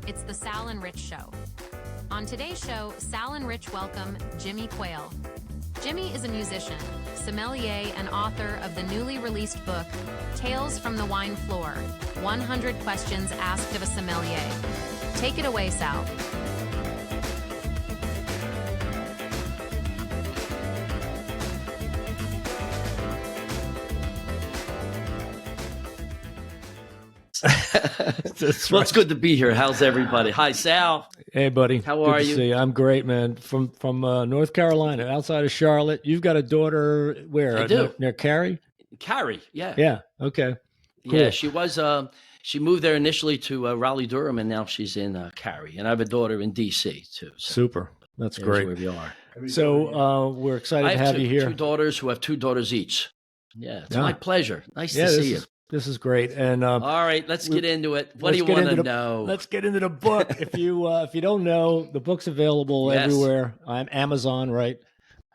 It's the Sal and Rich Show. On today's show, Sal and Rich welcome Jimmy Quaile. Jimmy is a musician, sommelier, and author of the newly released book, Tales from the Wine Floor, 100 Questions Asked of a Sommelier. Take it away, Sal. Well, it's good to be here. How's everybody? Hi, Sal. Hey, buddy. How are you? See you. I'm great, man. From North Carolina, outside of Charlotte. You've got a daughter where? I do. Near Cary? Cary, yeah. Yeah. Okay. Cool. Yeah, she was. She moved there initially to Raleigh, Durham, and now she's in Cary. And I have a daughter in D.C. too. So super. That's great. Where we are. So we're excited to have you here. 2 daughters who have 2 daughters each. Yeah, it's my pleasure. Nice to see you. This is great. And all right, let's get into it. What do you want to know? Let's get into the book. If you don't know, the book's available everywhere. I'm Amazon, right?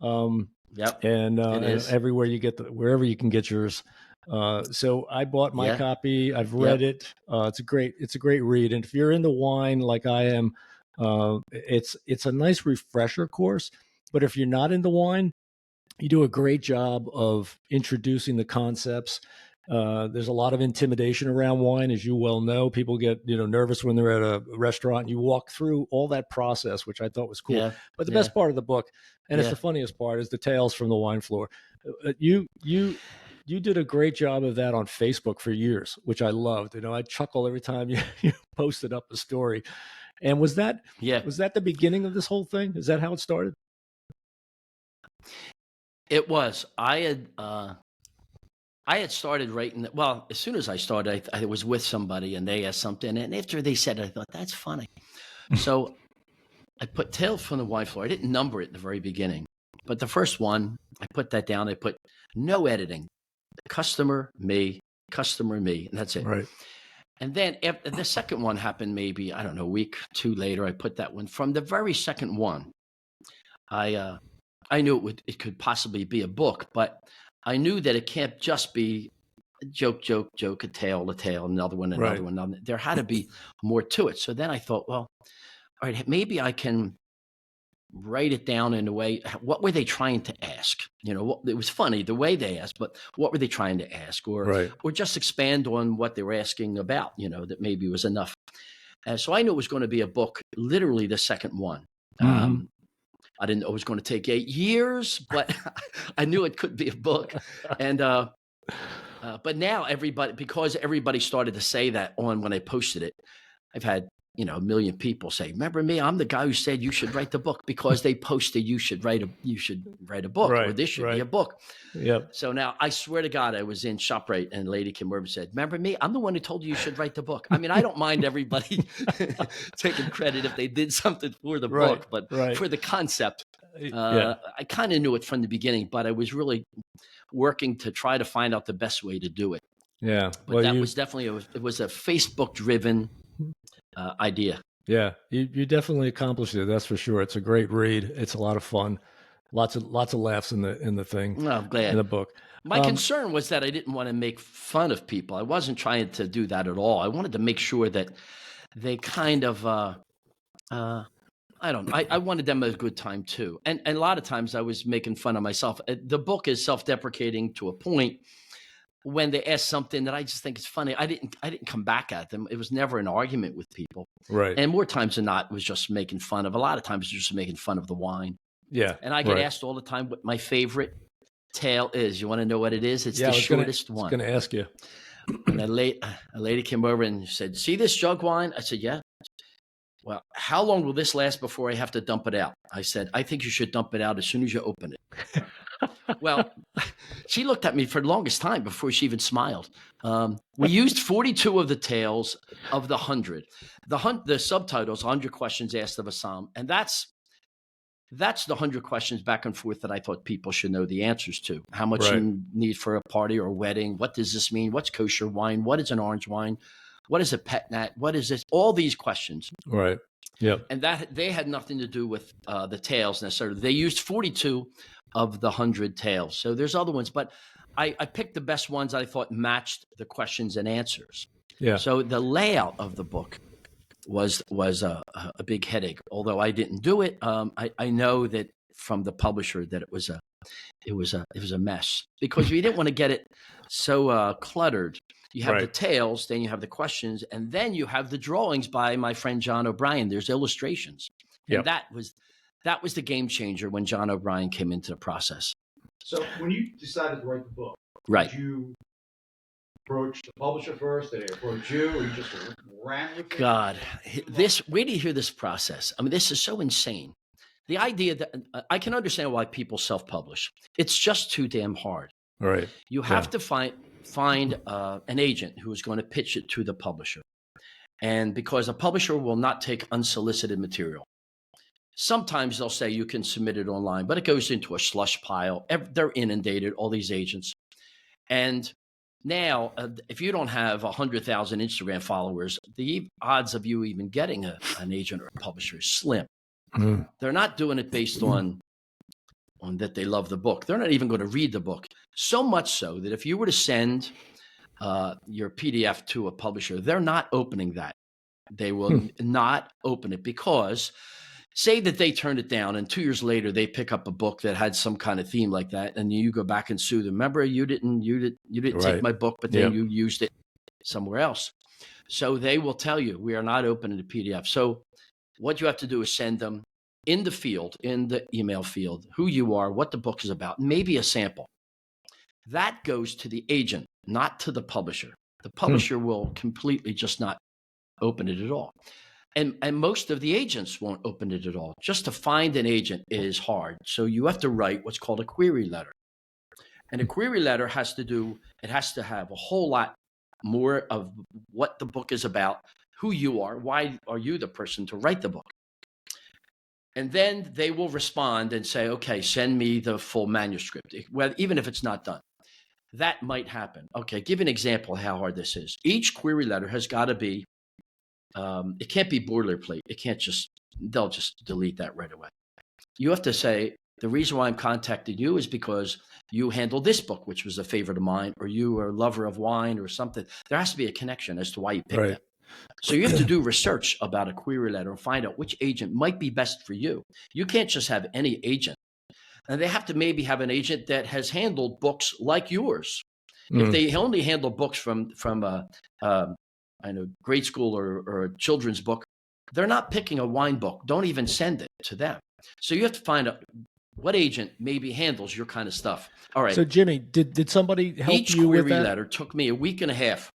Yep. And everywhere you get wherever you can get yours. So I bought my copy. I've read it. It's a great read. And if you're into wine like I am, it's a nice refresher course. But if you're not into wine, you do a great job of introducing the concepts. There's a lot of intimidation around wine, as you well know. People get nervous when they're at a restaurant. And you walk through all that process, which I thought was cool. Yeah. But the best part of the book, and it's the funniest part, is the tales from the wine floor. You did a great job of that on Facebook for years, which I loved. I chuckle every time you posted up a story. And was that the beginning of this whole thing? Is that how it started? It was. I had started writing. Well, as soon as I started, I was with somebody and they asked something. And after they said it, I thought, that's funny. So I put Tales from the Wine Floor. I didn't number it in the very beginning. But the first one, I put that down. I put no editing. Customer, me, and that's it. Right. And then after the second one happened maybe, I don't know, a week, 2 later, I put that one. From the very second one, I knew it could possibly be a book, but I knew that it can't just be a joke, a tale, another one. There had to be more to it. So then I thought, well, all right, maybe I can write it down in a way. What were they trying to ask? It was funny the way they asked, but what were they trying to ask? Or just expand on what they were asking about, that maybe was enough. So I knew it was going to be a book, literally the second one. Mm-hmm. I didn't know it was going to take 8 years, but I knew it could be a book. And but now because everybody started to say that when I posted it, I've had a million people say, "Remember me? I'm the guy who said you should write the book," because they posted you should write a book, or this should be a book. Yep. So now I swear to God, I was in ShopRite and a lady came over and said, "Remember me? I'm the one who told you should write the book." I mean, I don't mind everybody taking credit if they did something for the book, but for the concept, I kind of knew it from the beginning, but I was really working to try to find out the best way to do it. Yeah. But that was definitely it was a Facebook driven idea. Yeah, you definitely accomplished it. That's for sure. It's a great read. It's a lot of fun. Lots of laughs in the thing. Oh, I'm glad. In the book. My concern was that I didn't want to make fun of people. I wasn't trying to do that at all. I wanted to make sure that they kind of I don't know. I wanted them a good time too. And a lot of times I was making fun of myself. The book is self-deprecating to a point. When they ask something that I just think is funny, I didn't come back at them. It was never an argument with people. Right. And more times than not, it was just making fun of. A lot of times, it was just making fun of the wine. Yeah. And I get asked all the time what my favorite tale is. You want to know what it is? It's the shortest one. I was going to ask you. And a lady came over and said, "See this jug wine?" I said, "Yeah." "Well, how long will this last before I have to dump it out?" I said, "I think you should dump it out as soon as you open it." Well, she looked at me for the longest time before she even smiled. We used 42 of the tales of the 100. The subtitles, 100 questions asked of a Somm. And that's the 100 questions back and forth that I thought people should know the answers to. How much you need for a party or a wedding? What does this mean? What's kosher wine? What is an orange wine? What is a pet nat? What is this? All these questions. Right. Yep. And that they had nothing to do with the tales necessarily. They used 42 of the 100 tales. So there's other ones, but I picked the best ones I thought matched the questions and answers. Yeah. So the layout of the book was a big headache. Although I didn't do it, I know that from the publisher that it was a mess, because we didn't want to get it so cluttered. You have the tales, then you have the questions, and then you have the drawings by my friend John O'Brien. There's illustrations, and that was the game changer when John O'Brien came into the process. So when you decided to write the book, right? Did you approach the publisher first? Did they approach you, or you just ran with it? God, where do you hear this process? I mean, this is so insane. The idea that I can understand why people self-publish. It's just too damn hard. Right. You have to find an agent who is going to pitch it to the publisher. And because a publisher will not take unsolicited material. Sometimes they'll say you can submit it online, but it goes into a slush pile. They're inundated, all these agents. And now, if you don't have 100,000 Instagram followers, the odds of you even getting an agent or a publisher is slim. They're not doing it based on that they love the book. They're not even going to read the book. So much so that if you were to send your PDF to a publisher, they're not opening that. They will not open it, because say that they turned it down and 2 years later they pick up a book that had some kind of theme like that, and you go back and sue them. Remember, you didn't take my book, but then you used it somewhere else. So they will tell you, we are not opening the PDF. So what you have to do is send them in the email field, who you are, what the book is about, maybe a sample. That goes to the agent, not to the publisher. The publisher will completely just not open it at all. And most of the agents won't open it at all. Just to find an agent is hard. So you have to write what's called a query letter. And a query letter has to have a whole lot more of what the book is about, who you are, why are you the person to write the book. And then they will respond and say, okay, send me the full manuscript, even if it's not done. That might happen. Okay, give an example of how hard this is. Each query letter has got to be, it can't be boilerplate. They'll just delete that right away. You have to say, the reason why I'm contacting you is because you handled this book, which was a favorite of mine, or you are a lover of wine or something. There has to be a connection as to why you picked it. So you have to do research about a query letter and find out which agent might be best for you. You can't just have any agent. And they have to maybe have an agent that has handled books like yours. If they only handle books from grade school or a children's book, they're not picking a wine book. Don't even send it to them. So you have to find out what agent maybe handles your kind of stuff. All right. So Jimmy, did somebody help Each you with that? Each query letter took me a week and a half.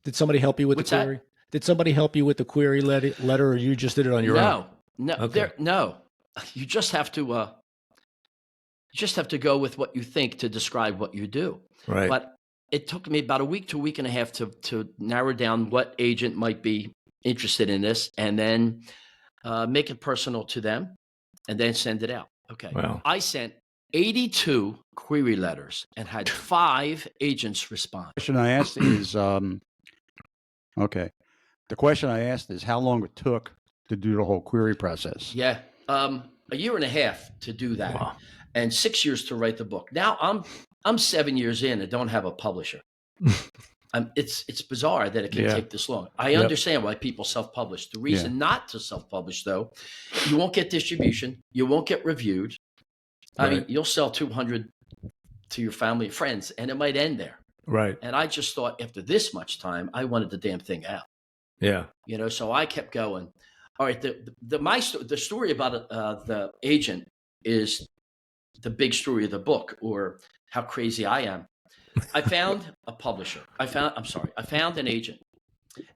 Did somebody help you with the query? Did somebody help you with the query letter, or you just did it on your own? No. Okay. No. You just have to go with what you think to describe what you do. Right. But it took me about a week to a week and a half to narrow down what agent might be interested in this, and then make it personal to them, and then send it out. Okay. Wow. I sent 82 query letters and had 5 agents respond. The question I asked is, okay. The question I asked is how long it took to do the whole query process. Yeah. A year and a half to do that. Wow. And 6 years to write the book. Now I'm 7 years in and don't have a publisher. It's bizarre that it can take this long. I understand why people self-publish. The reason not to self-publish, though, you won't get distribution. You won't get reviewed. I mean, you'll sell 200 to your family and friends, and it might end there. Right. And I just thought after this much time, I wanted the damn thing out. Yeah. So I kept going. All right. The story about the agent is the big story of the book, or how crazy I am. I found a publisher. I found an agent,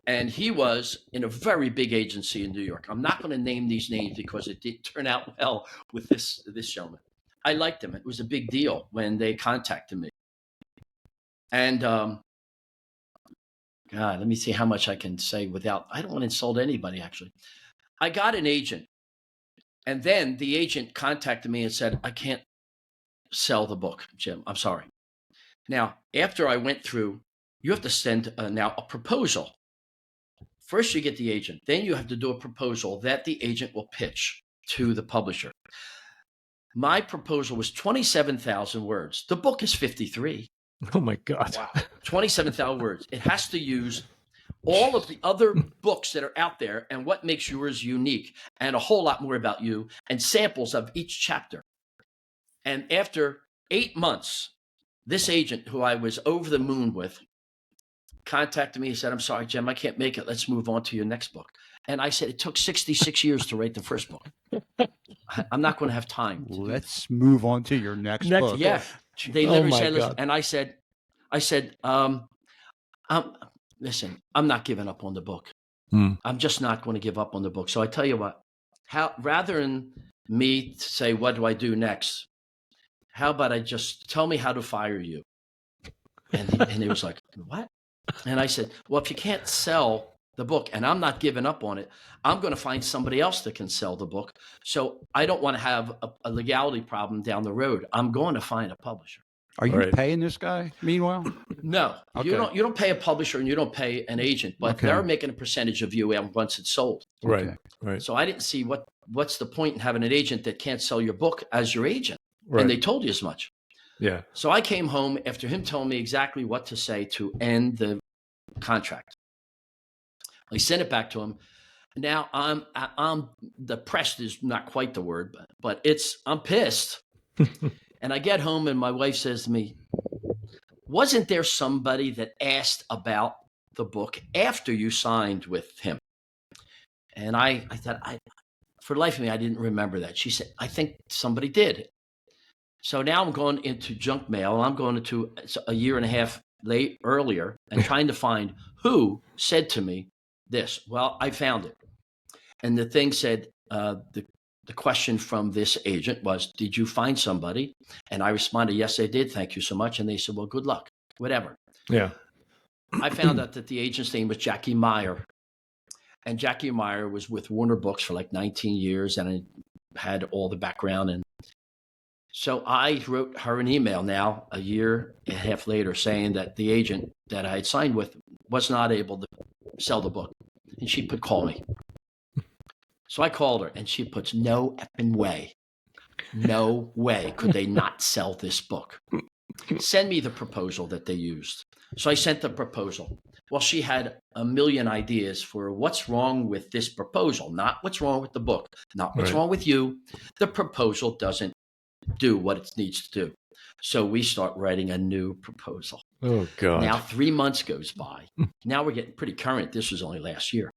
and he was in a very big agency in New York. I'm not going to name these names because it didn't turn out well with this gentleman. I liked him. It was a big deal when they contacted me. And God, let me see how much I can say without, I don't want to insult anybody, actually. I got an agent, and then the agent contacted me and said, I can't sell the book, Jim. I'm sorry. Now, after I went through, you have to send now a proposal. First, you get the agent. Then you have to do a proposal that the agent will pitch to the publisher. My proposal was 27,000 words. The book is 53. Oh, my God. Wow. 27,000 words. It has to use all of the other books that are out there and what makes yours unique, and a whole lot more about you, and samples of each chapter. And after 8 months, this agent, who I was over the moon with, contacted me. He said, "I'm sorry, Jim, I can't make it. Let's move on to your next book." And I said, "It took 66 years to write the first book. I'm not going to have time to do this." Let's move on to your next book. Yeah. They Oh literally my said, "Listen," God. and I said, listen, I'm not giving up on the book. I'm just not going to give up on the book. So I tell you what, rather than me to say, what do I do next? How about I just tell me how to fire you? And he was like, what? And I said, well, if you can't sell the book and I'm not giving up on it, I'm going to find somebody else that can sell the book. So I don't want to have a legality problem down the road. I'm going to find a publisher. Are you Right. paying this guy meanwhile? No, Okay. you don't pay a publisher and you don't pay an agent, but Okay. they're making a percentage of you once it's sold. Right. Okay. Right. So I didn't see what's the point in having an agent that can't sell your book as your agent. Right. And they told you as much. Yeah. So I came home after him telling me exactly what to say to end the contract. I sent it back to him. Now I'm depressed is not quite the word, but I'm pissed. And I get home and my wife says to me, wasn't there somebody that asked about the book after you signed with him? And I thought, for the life of me, I didn't remember that. She said, I think somebody did. So now I'm going into junk mail. I'm going into a year and a half earlier and trying to find who said to me this. Well, I found it. And the thing said, the question from this agent was, did you find somebody? And I responded, yes, I did. Thank you so much. And they said, well, good luck, whatever. Yeah. I found out that the agent's name was Jackie Meyer. And Jackie Meyer was with Warner Books for like 19 years and I had all the background. And so I wrote her an email now, a year and a half later, saying that the agent that I had signed with was not able to sell the book. And she put, call me. So I called her and she puts, no effing way. No way could they not sell this book. Send me the proposal that they used. So I sent the proposal. Well, she had a million ideas for what's wrong with this proposal, not what's wrong with the book, not what's wrong with you. The proposal doesn't do what it needs to do. So we start writing a new proposal. Oh, God. Now 3 months goes by. Now we're getting pretty current. This was only last year.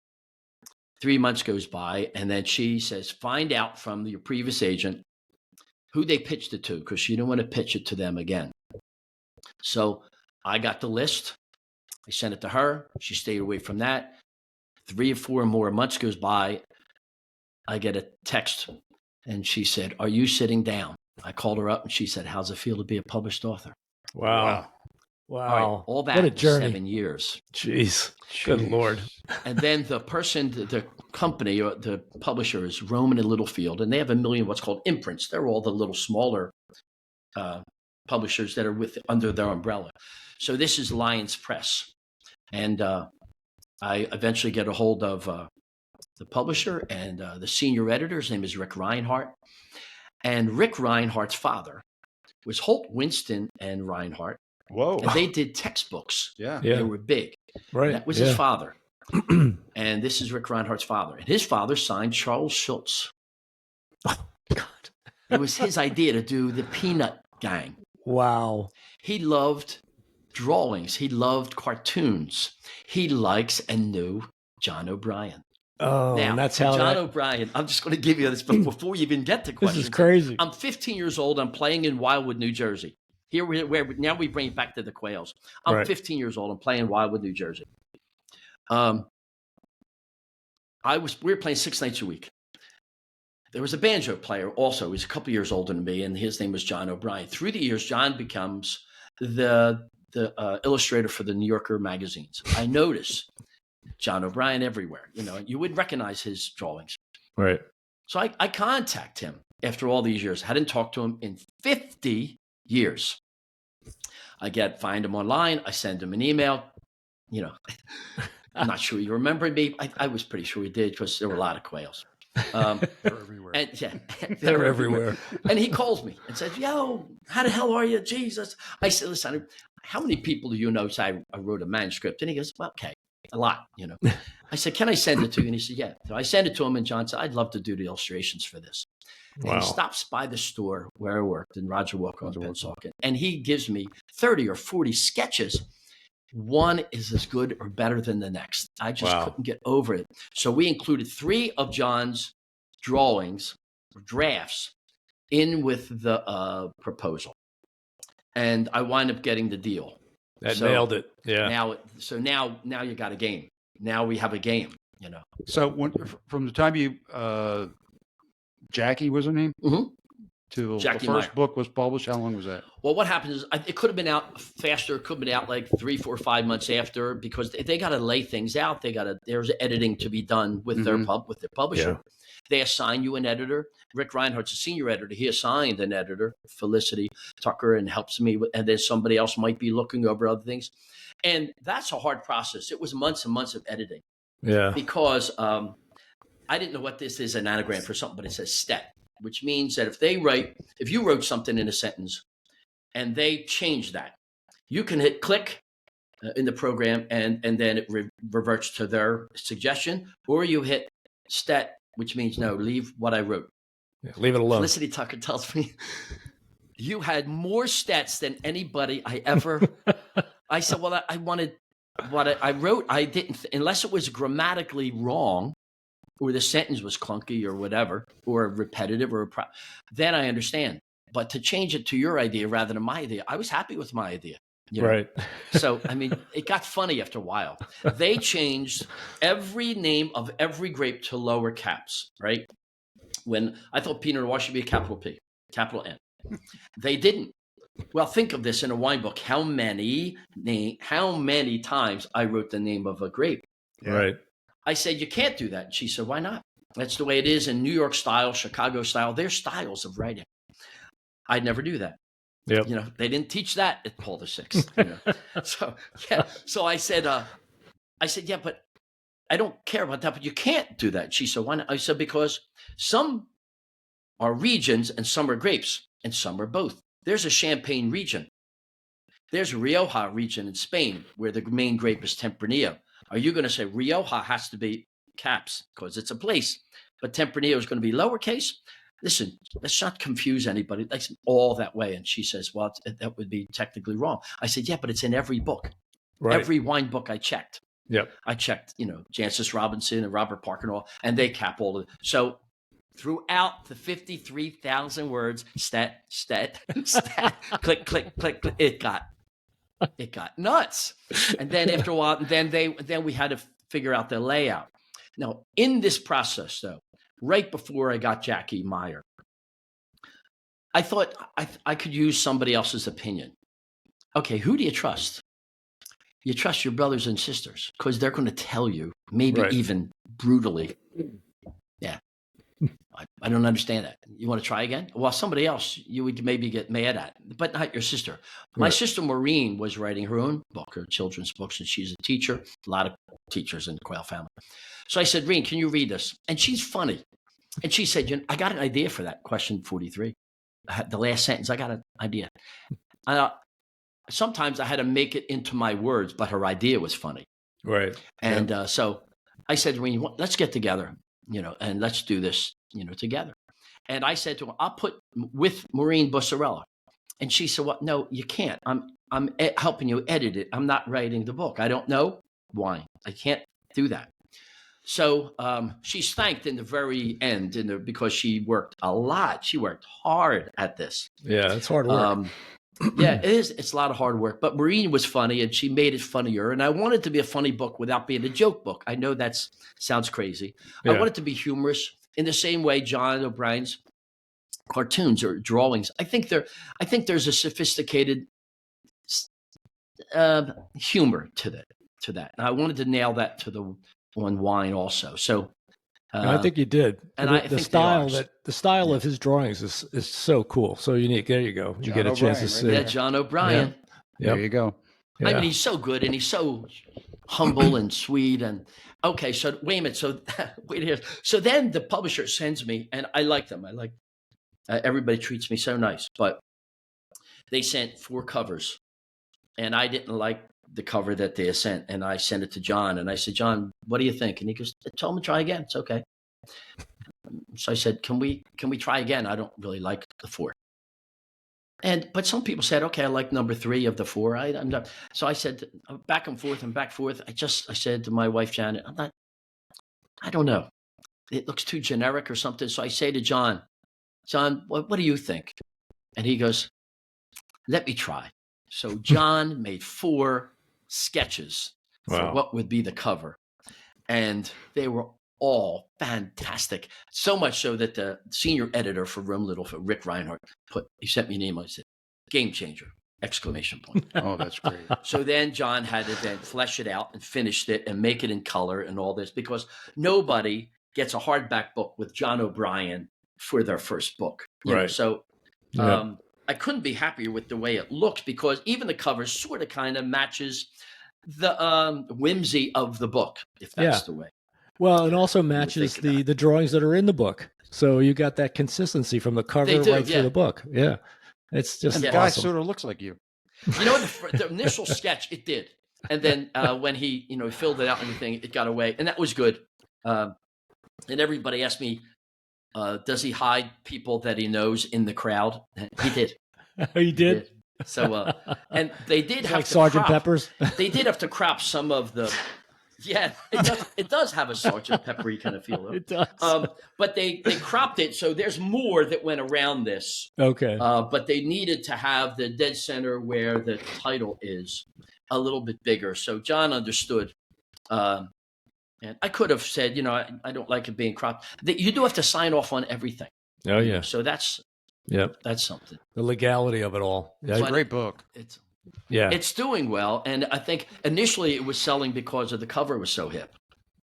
3 months goes by, and then she says, find out from your previous agent who they pitched it to, because she didn't want to pitch it to them again. So I got the list. I sent it to her. She stayed away from that. 3 or 4 more months goes by. I get a text, and she said, are you sitting down? I called her up, and she said, how's it feel to be a published author? Wow. All right, all that What a was journey. 7 years. Jeez. Good Lord. And then the person, the company, or the publisher is Roman and Littlefield, and they have a million what's called imprints. They're all the little smaller publishers that are under their umbrella. So this is Lions Press. And I eventually get a hold of the publisher and the senior editor. His name is Rick Reinhardt. And Rick Reinhardt's father was Holt Winston and Reinhardt. Whoa. And they did textbooks. Yeah. They were big. Right. That was his father. And this is Rick Reinhardt's father. And his father signed Charles Schultz. Oh, God. It was his idea to do the Peanut Gang. Wow. He loved drawings. He loved cartoons. He likes and knew John O'Brien. Oh, Now, and that's how John that, O'Brien, I'm just going to give you this before you even get to this questions. is crazy. I'm 15 years old. I'm playing in Wildwood, New Jersey. Here, now we bring it back to the Quailes. I'm Right. 15 years old. I'm playing Wildwood, New Jersey. We were playing 6 nights a week. There was a banjo player also. He was a couple years older than me, and his name was John O'Brien. Through the years, John becomes the illustrator for the New Yorker magazines. I notice John O'Brien everywhere. You know, you would recognize his drawings. Right. So I contact him after all these years. Hadn't talked to him in 50 years. I find him online. I send him an email. You know, I'm not sure you remember me. I was pretty sure he did because there were a lot of Quailes. They're everywhere. And yeah, They're everywhere. And he calls me and says, yo, how the hell are you? Jesus. I said, listen, how many people do you know say I wrote a manuscript? And he goes, well, okay. a lot, I said, can I send it to you? And he said, yeah. So I sent it to him, and John said, I'd love to do the illustrations for this. And he stops by the store where I worked in Roger Walker on Pennsauken, and he gives me 30 or 40 sketches. One is as good or better than the next. I just couldn't get over it. So we included 3 of John's drawings, drafts, in with the proposal. And I wind up getting the deal. That nailed it. Yeah. Now you got a game. Now we have a game, So from the time you, Jackie was her name? Mm-hmm. To Jackie the first Meyer. book was published, how long was that? Well, what happens is it could have been out faster. It could have been out like 3, 4, 5 months after, because they got to lay things out. There's editing to be done with their publisher. Yeah. They assign you an editor. Rick Reinhardt's a senior editor. He assigned an editor, Felicity Tucker, and helps me with, and then somebody else might be looking over other things. And that's a hard process. It was months and months of editing. Yeah. Because I didn't know what this is, an anagram for something, but it says STET, which means that if you wrote something in a sentence and they change that, you can hit click in the program and then it reverts to their suggestion, or you hit STET, which means no, leave what I wrote. Yeah, leave it alone. Felicity Tucker tells me, you had more STETs than anybody I ever. I said, well, I wanted what I wrote. I didn't, unless it was grammatically wrong, or the sentence was clunky or whatever, or repetitive, then I understand. But to change it to your idea rather than my idea, I was happy with my idea. Right. So, I mean, it got funny after a while. They changed every name of every grape to lower caps, right? When I thought Pinot Noir should be a capital P, capital N. They didn't. Well, think of this in a wine book. How many times I wrote the name of a grape? Yeah. Right. I said, you can't do that. And she said, why not? That's the way it is in New York style, Chicago style. Their styles of writing. I'd never do that. Yep. They didn't teach that at Paul VI. So I said, yeah, but I don't care about that, but you can't do that. She said, why not? I said, because some are regions and some are grapes and some are both. There's a Champagne region. There's a Rioja region in Spain where the main grape is Tempranillo. Are you going to say Rioja has to be caps because it's a place, but Tempranillo is going to be lowercase? Listen, let's not confuse anybody. That's all that way. And she says, well, that would be technically wrong. I said, yeah, but it's in every book. Right. Every wine book I checked. Yep. I checked, Jancis Robinson and Robert Parker and all, and they cap all of it. So throughout the 53,000 words, stat, click, click, click, click, it got nuts. And then after a while, then we had to figure out the layout. Now, in this process, though, right before I got Jackie Meyer, I thought I could use somebody else's opinion. Okay, who do you trust? You trust your brothers and sisters because they're going to tell you, maybe even brutally, yeah, I don't understand that. You want to try again? Well, somebody else you would maybe get mad at, but not your sister. My sister Maureen was writing her own book, her children's books, and she's a teacher, a lot of teachers in the Quaile family. So I said, Reen, can you read this? And she's funny. And she said, I got an idea for that, question 43. The last sentence, I got an idea. Sometimes I had to make it into my words, but her idea was funny. Right. And so I said, Reen, let's get together, and let's do this, together. And I said to her, I'll put with Maureen Bussarella. And she said, well, no, you can't. I'm helping you edit it. I'm not writing the book. I don't know wine. I can't do that. So she's thanked in the very end because she worked a lot. She worked hard at this. Yeah, it's hard work. Yeah, it is. It's a lot of hard work. But Maureen was funny, and she made it funnier. And I wanted to be a funny book without being a joke book. I know that sounds crazy. Yeah. I want it to be humorous in the same way John O'Brien's cartoons or drawings. I think there's a sophisticated humor to that. And I wanted to nail that to the one wine also. So I think you did. And the style of his drawings is so cool, so unique. There you go. You get a chance to see. Yeah, John O'Brien. Yeah. There you go. Yeah. I mean, he's so good and he's so humble and sweet. And okay, so wait a minute. So wait here. So then the publisher sends me, and I like them. I like everybody treats me so nice, but they sent 4 covers, and I didn't like the cover that they had sent, and I sent it to John, and I said, John, what do you think? And he goes, tell him to try again. It's okay. So I said, can we try again? I don't really like the 4. But some people said, okay, I like number 3 of the 4. I'm not. So I said, back and forth. I said to my wife, Janet, I don't know. It looks too generic or something. So I say to John, what do you think? And he goes, let me try. So John made 4 sketches for what would be the cover. And they were all fantastic. So much so that the senior editor for Room Little, for Rick Reinhardt, he sent me an email. He said, game changer, ! Oh, that's great. So then John had to then flesh it out and finished it and make it in color and all this, because nobody gets a hardback book with John O'Brien for their first book. You know? So I couldn't be happier with the way it looks, because even the cover sort of kind of matches the whimsy of the book, if that's the way. Well, it also matches the drawings that are in the book. So you got that consistency from the cover through the book. Yeah. It's just the guy sort of looks like you. You know, the initial sketch, it did. And then when he, filled it out and everything, it got away. And that was good. And everybody asked me, does he hide people that he knows in the crowd? He did. He did? So, and they did have like to Sergeant crop. Pepper's? They did have to crop some of the... Yeah, it does have a Sergeant Peppery kind of feel. It does. But they cropped it, so there's more that went around this. Okay. But they needed to have the dead center where the title is a little bit bigger. So John understood. And I could have said, I don't like it being cropped. You do have to sign off on everything. Oh, yeah. So that's something. The legality of it all. It's a great book. It's doing well, and I think initially it was selling because of the cover was so hip,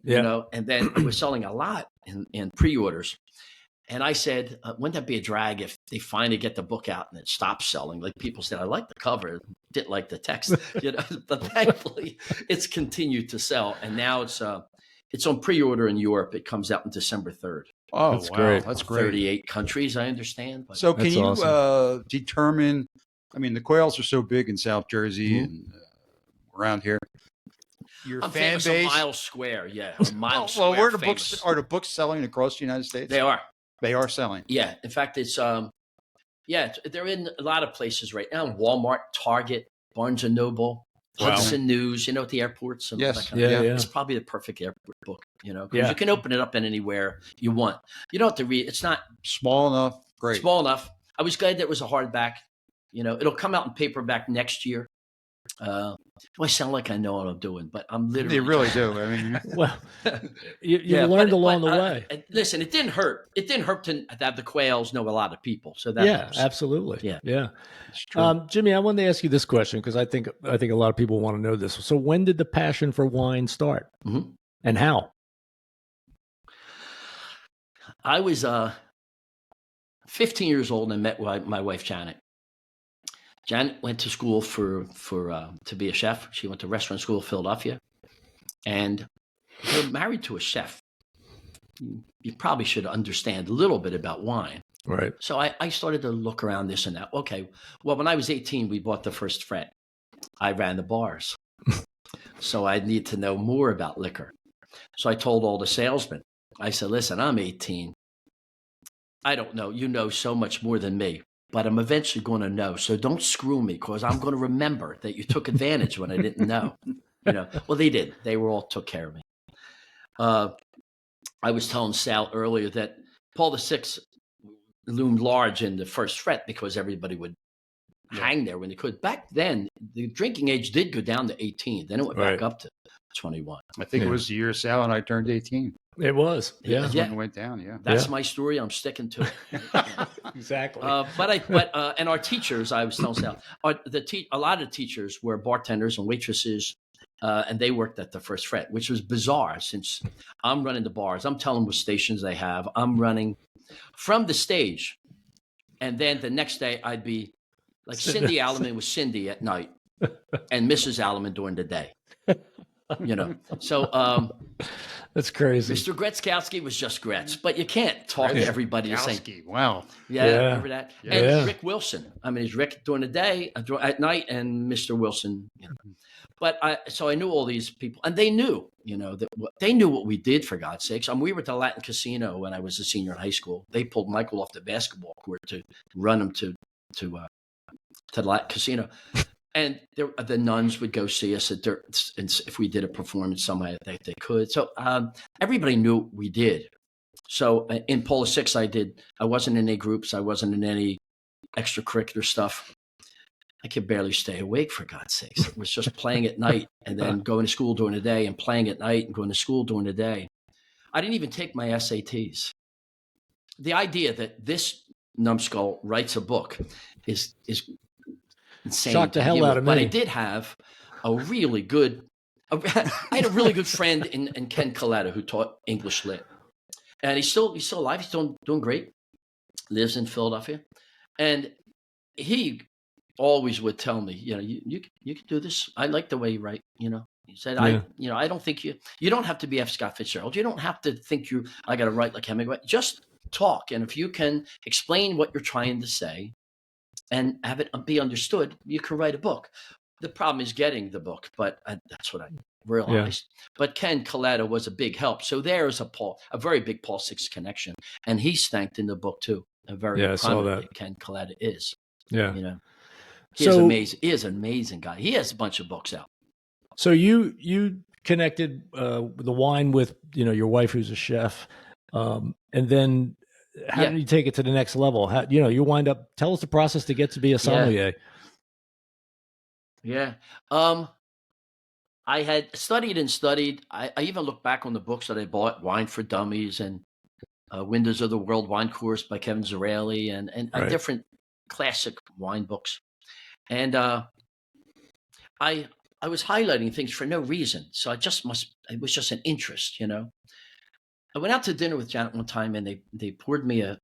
and then it was selling a lot in pre-orders. And I said, wouldn't that be a drag if they finally get the book out and it stops selling? Like people said, I like the cover, didn't like the text, but thankfully it's continued to sell, and now it's on pre-order in Europe. It comes out on December 3rd. Oh, that's great. That's great. 38 countries, I understand. But so can you determine? I mean, the Quailes are so big in South Jersey and around here. Your I'm fan famous base, a mile square, Miles well, Square. where are the famous. books? Are the books selling across the United States? They are. They are selling. Yeah. In fact, it's they're in a lot of places right now. Walmart, Target, Barnes and Noble, Hudson News. At the airports. And Yes. That kind of It's probably the perfect airport book. Because you can open it up in anywhere you want. You don't have to read. It's not Small enough. Great. small enough. I was glad that it was a hardback. It'll come out in paperback next year. Do I sound like I know what I'm doing? But I'm literally. They really do. I mean, well, you learned along the way. Listen, it didn't hurt. It didn't hurt to have the Quailes know a lot of people. So that helps. Absolutely. Yeah. It's true. Jimmy, I wanted to ask you this question because I think a lot of people want to know this. So when did the passion for wine start, and how? I was 15 years old and met my wife Janet. Janet went to school to be a chef. She went to restaurant school in Philadelphia, and you're married to a chef. You probably should understand a little bit about wine. Right. So I started to look around this and that. Okay, well, when I was 18, we bought the first fret. I ran the bars. So I need to know more about liquor. So I told all the salesmen, I said, listen, I'm 18. I don't know. You know so much more than me. But I'm eventually going to know. So don't screw me, because I'm going to remember that you took advantage when I didn't know. Well, they did. They all took care of me. I was telling Sal earlier that Paul VI loomed large in the first fret because everybody would hang there when they could. Back then, the drinking age did go down to 18. Then it went back up to 21. I think it was the year Sal and I turned 18. It was. Yeah. That's when it went down. Yeah. That's my story. I'm sticking to it. Exactly. And our teachers, I was telling Sal, a lot of teachers were bartenders and waitresses, and they worked at the first fret, which was bizarre since I'm running the bars. I'm telling them what stations they have. I'm running from the stage. And then the next day I'd be like Cindy Alleman was Cindy at night and Mrs. Alleman during the day. So That's crazy. Mr. Gretzkowski was just Gretz, but you can't talk to everybody the same. Gretzkowski, wow. Yeah, remember that? Yeah. And Rick Wilson. I mean, it's Rick during the day, at night, and Mr. Wilson. But so I knew all these people, and they knew, that they knew what we did, for God's sakes. We were at the Latin Casino when I was a senior in high school. They pulled Michael off the basketball court to run him to the Latin Casino. And the nuns would go see us and if we did a performance somewhere they could. So everybody knew what we did. So in Polo 6, I wasn't in any groups. I wasn't in any extracurricular stuff. I could barely stay awake, for God's sakes. It was just playing at night and then going to school during the day and playing at night and going to school during the day. I didn't even take my SATs. The idea that this numbskull writes a book is insane. Shocked the hell out of me. But I did have I had a really good friend in Ken Coletta who taught English Lit. And he's still alive. He's doing great. Lives in Philadelphia. And he always would tell me, you can do this. I like the way you write, He said, I don't think you don't have to be F. Scott Fitzgerald. You don't have to think I got to write like Hemingway. Just talk. And if you can explain what you're trying to say and have it be understood, you can write a book. The problem is getting the book, but that's what I realized. Yeah. But Ken Coletta was a big help. So there's a very big Paul Six connection. And he's thanked in the book too. A very prominent Ken Coletta is. Yeah. He is amazing. He is an amazing guy. He has a bunch of books out. So you connected the wine with, your wife who's a chef. And then how did you take it to the next level? How, you wind up, tell us the process to get to be a sommelier. Yeah. I had studied and studied. I even looked back on the books that I bought, Wine for Dummies and Windows of the World Wine Course by Kevin Zarelli and different classic wine books. And I was highlighting things for no reason. So it was just an interest, I went out to dinner with Janet one time and they poured me a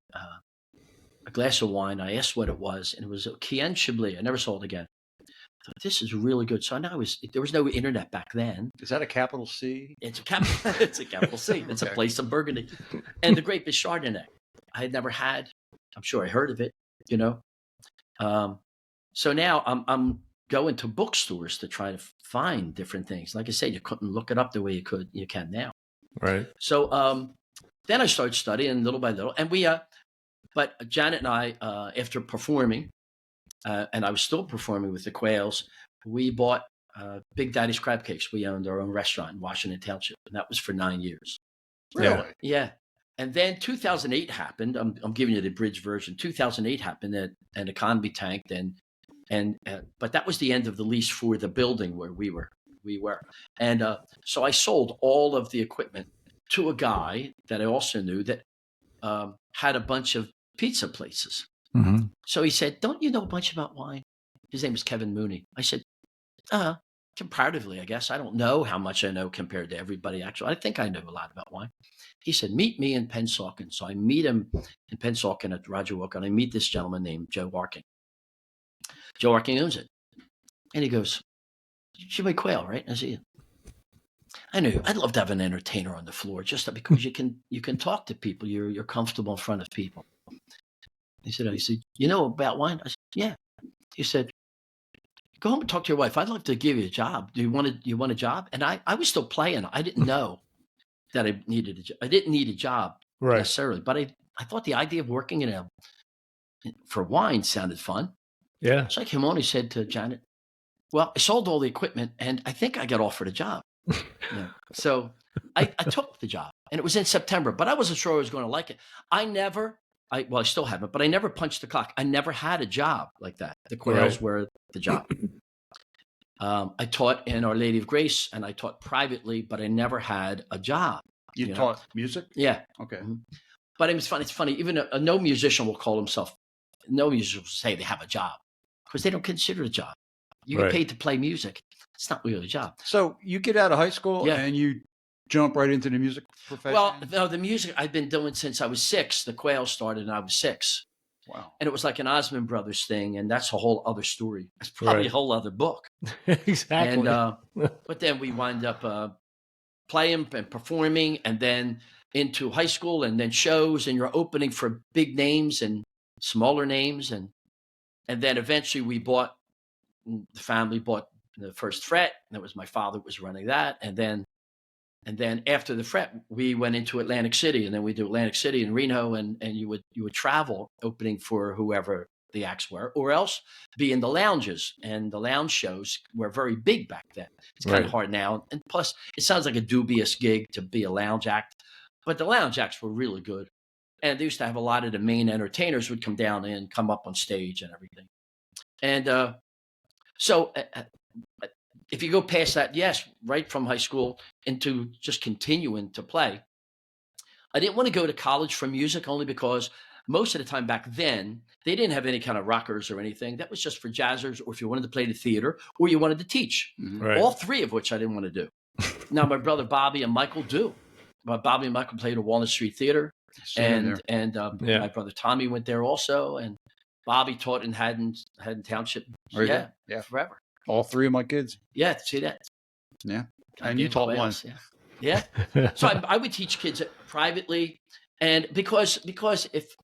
glass of wine. I asked what it was, and it was a Quaile Chablis. I never saw it again. I thought, this is really good. So there was no internet back then. Is that a capital C? It's a capital C. It's a place in Burgundy. And the grape is Chardonnay. I had never had. I'm sure I heard of it, So now I'm going to bookstores to try to find different things. Like I said, you couldn't look it up the way you can now. Right. So then I started studying little by little, and but Janet and I, after performing, and I was still performing with the Quailes, we bought Big Daddy's Crab Cakes. We owned our own restaurant in Washington Township, and that was for 9 years. Really? Yeah. And then 2008 happened. I'm giving you the abridged version. 2008 happened, and the economy tanked, but that was the end of the lease for the building where we were. And so I sold all of the equipment to a guy that I also knew that had a bunch of pizza places. Mm-hmm. So he said, don't you know a bunch about wine? His name was Kevin Mooney. I said, comparatively, I guess. I don't know how much I know compared to everybody, actually. I think I know a lot about wine. He said, meet me in Pennsauken. So I meet him in Pennsauken at Roger Wilk, and I meet this gentleman named Joe Arking. Joe Arking owns it. And he goes, Jimmy Quaile, right? I said, I knew I'd love to have an entertainer on the floor just because you can talk to people. You're comfortable in front of people. He said, you know about wine? I said, yeah. He said, go home and talk to your wife. I'd love to give you a job. Do you want a job? And I was still playing. I didn't know that I needed a job. I didn't need a job necessarily, but I thought the idea of working for wine sounded fun. Yeah. So I came on. He said to Janet, well, I sold all the equipment and I think I got offered a job. So I took the job, and it was in September, but I wasn't sure I was going to like it. I still haven't, but I never punched the clock. I never had a job like that. The Quailes were the job. I taught in Our Lady of Grace, and I taught privately, but I never had a job. You taught music? Yeah. Okay. Mm-hmm. But it's funny. Even no musician will call himself. No musician will say they have a job because they don't consider it a job. You get paid to play music. It's not really a job. So you get out of high school and you jump right into the music profession? Well, no, the music I've been doing since I was 6. The Quaile started and I was 6. Wow. And it was like an Osmond Brothers thing, and that's a whole other story. It's probably a whole other book. Exactly. And but then we wind up playing and performing, and then into high school, and then shows, and you're opening for big names and smaller names, and then eventually the family bought the first fret. That was my father was running that, and then after the fret, we went into Atlantic City, and then we do Atlantic City and Reno, and you would travel opening for whoever the acts were, or else be in the lounges. And the lounge shows were very big back then. It's kind of hard now. And plus, it sounds like a dubious gig to be a lounge act, but the lounge acts were really good. And they used to have a lot of the main entertainers would come down and come up on stage and everything. And so if you go past that, yes, right from high school into just continuing to play. I didn't want to go to college for music only because most of the time back then, they didn't have any kind of rockers or anything. That was just for jazzers, or if you wanted to play the theater, or you wanted to teach. Mm-hmm. All three of which I didn't want to do. Now, my brother Bobby and Michael do. Bobby and Michael played at Walnut Street Theater. And my brother Tommy went there also. And Bobby taught in Haddon Township. Yeah, forever. All three of my kids. Yeah, see that? Yeah. And you taught one. Yeah. So I would teach kids privately. And because if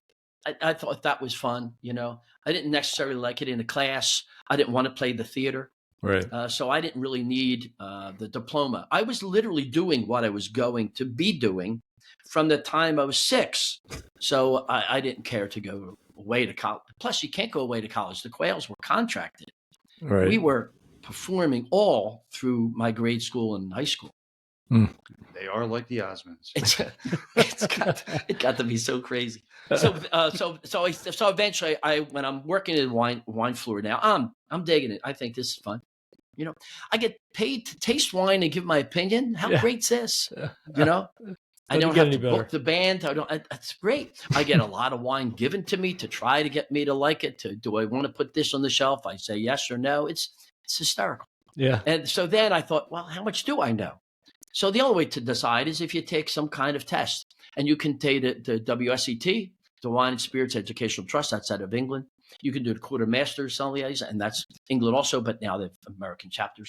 I thought that was fun, I didn't necessarily like it in a class. I didn't want to play the theater. Right. So I didn't really need the diploma. I was literally doing what I was going to be doing from the time I was 6. So I didn't care to go away to college. Plus, you can't go away to college. The Quailes were contracted. Right. We were performing all through my grade school and high school. They are like the Osmonds. It got to be so crazy. So eventually, when I'm working in wine floor now, I'm digging it. I think this is fun. I get paid to taste wine and give my opinion. How great's this? I don't have to book the band. That's great. I get a lot of wine given to me to try to get me to like it. Do I want to put this on the shelf? I say yes or no. It's hysterical. Yeah. And so then I thought, well, how much do I know? So the only way to decide is if you take some kind of test, and you can take the WSET, the Wine and Spirits Educational Trust. That's out of England. You can do the Quartermaster Sommeliers, and that's England also, but now they have American chapters.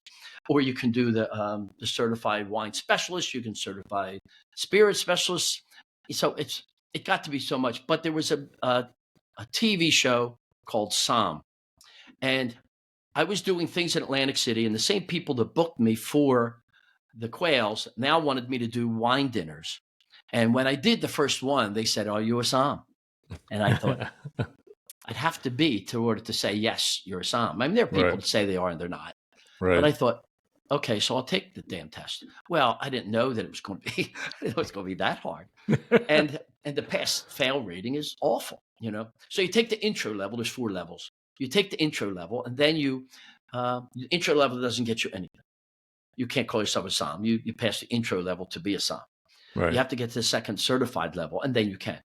Or you can do the Certified Wine Specialist. You can certify Spirit Specialists. So it got to be so much. But there was a TV show called Somm, and I was doing things in Atlantic City, and the same people that booked me for the Quailes now wanted me to do wine dinners. And when I did the first one, they said, "Are you a Somm?" And I thought, I'd have to be to order to say, yes, you're a Somm. I mean, there are people that say they are and they're not. Right. But I thought, okay, so I'll take the damn test. Well, I didn't know that it was going to be, that hard. and the pass-fail rating is awful, So you take the intro level. There's 4 levels. You take the intro level, and then the intro level doesn't get you anything. You can't call yourself a Somm. You pass the intro level to be a Somm. Right. You have to get to the second certified level, and then you can.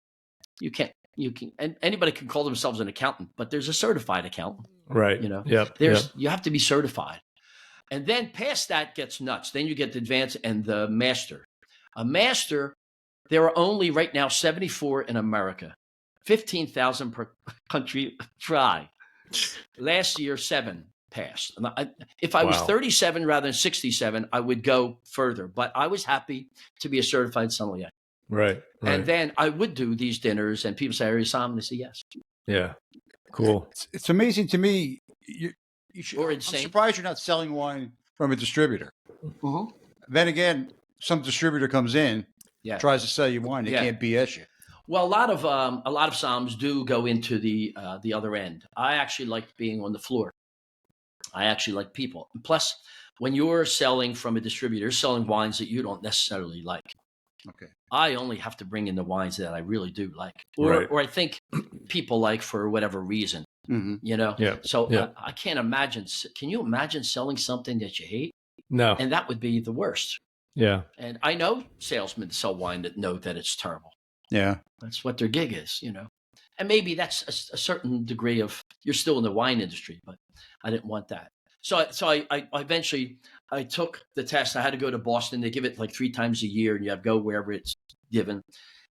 And anybody can call themselves an accountant, but there's a certified accountant. Right. You have to be certified. And then past that gets nuts. Then you get the advanced and the master. A master, there are only right now 74 in America, 15,000 per country try. Last year, 7 passed. If I was 37 rather than 67, I would go further. But I was happy to be a certified sommelier. Right. And then I would do these dinners, and people say, "Are you Somm?" And I say, "Yes." Yeah. Cool. It's amazing to me. Or I'm insane. surprised you're not selling wine from a distributor. Mm-hmm. Then again, some distributor comes in, tries to sell you wine. They can't BS you. Well, a lot of Somms do go into the other end. I actually like being on the floor. I actually like people. And plus, when you're selling from a distributor, you're selling wines that you don't necessarily like. Okay. I only have to bring in the wines that I really do like, or I think people like for whatever reason. Mm-hmm. Yeah. So I can't imagine. Can you imagine selling something that you hate? No. And that would be the worst. Yeah. And I know salesmen sell wine that know that it's terrible. Yeah. That's what their gig is, And maybe that's a certain degree of, you're still in the wine industry, but I didn't want that. So I eventually took the test. I had to go to Boston. They give it like 3 times a year, and you have to go wherever it's given.